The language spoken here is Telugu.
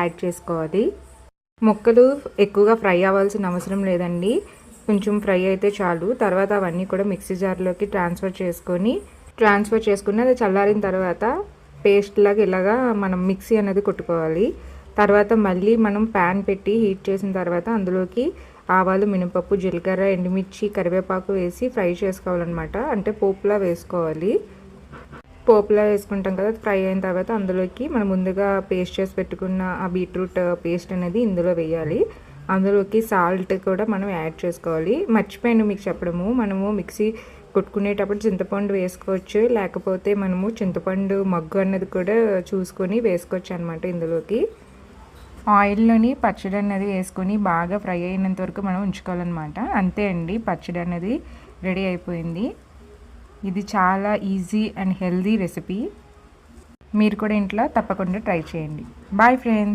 యాడ్ చేసుకోవాలి. ముక్కలు ఎక్కువగా ఫ్రై అవ్వాల్సిన అవసరం లేదండి, కొంచెం ఫ్రై అయితే చాలు. తర్వాత అవన్నీ కూడా మిక్సీ జార్లోకి ట్రాన్స్ఫర్ చేసుకుని అది చల్లారిన తర్వాత పేస్ట్ లాగా ఇలాగా మనం మిక్సీ అనేది కొట్టుకోవాలి. తర్వాత మళ్ళీ మనం ప్యాన్ పెట్టి హీట్ చేసిన తర్వాత అందులోకి ఆవాలు, మినపప్పు, జీలకర్ర, ఎండుమిర్చి, కరివేపాకు వేసి ఫ్రై చేసుకోవాలన్నమాట. అంటే పోపులా వేసుకోవాలి. పోపులా వేసుకుంటాం కదా, ఫ్రై అయిన తర్వాత అందులోకి మనం ముందుగా పేస్ట్ చేసి పెట్టుకున్న ఆ బీట్రూట్ పేస్ట్ అనేది ఇందులో వేయాలి. అందులోకి సాల్ట్ కూడా మనం యాడ్ చేసుకోవాలి. మర్చిపోయాను మీకు చెప్పడము, మనము మిక్సీ కొట్టుకునేటప్పుడు చింతపండు వేసుకోవచ్చు, లేకపోతే మనము చింతపండు మగ్గు అన్నది కూడా చూసుకొని వేసుకోవచ్చు అనమాట. ఇందులోకి ఆయిల్లోని పచ్చడి అన్నది వేసుకొని బాగా ఫ్రై అయినంత వరకు మనం ఉంచుకోవాలన్నమాట. అంతే అండి, పచ్చడి అనేది రెడీ అయిపోయింది. ఇది చాలా ఈజీ అండ్ హెల్దీ రెసిపీ. మీరు కూడా ఇంట్లో తప్పకుండా ట్రై చేయండి. Bye friends.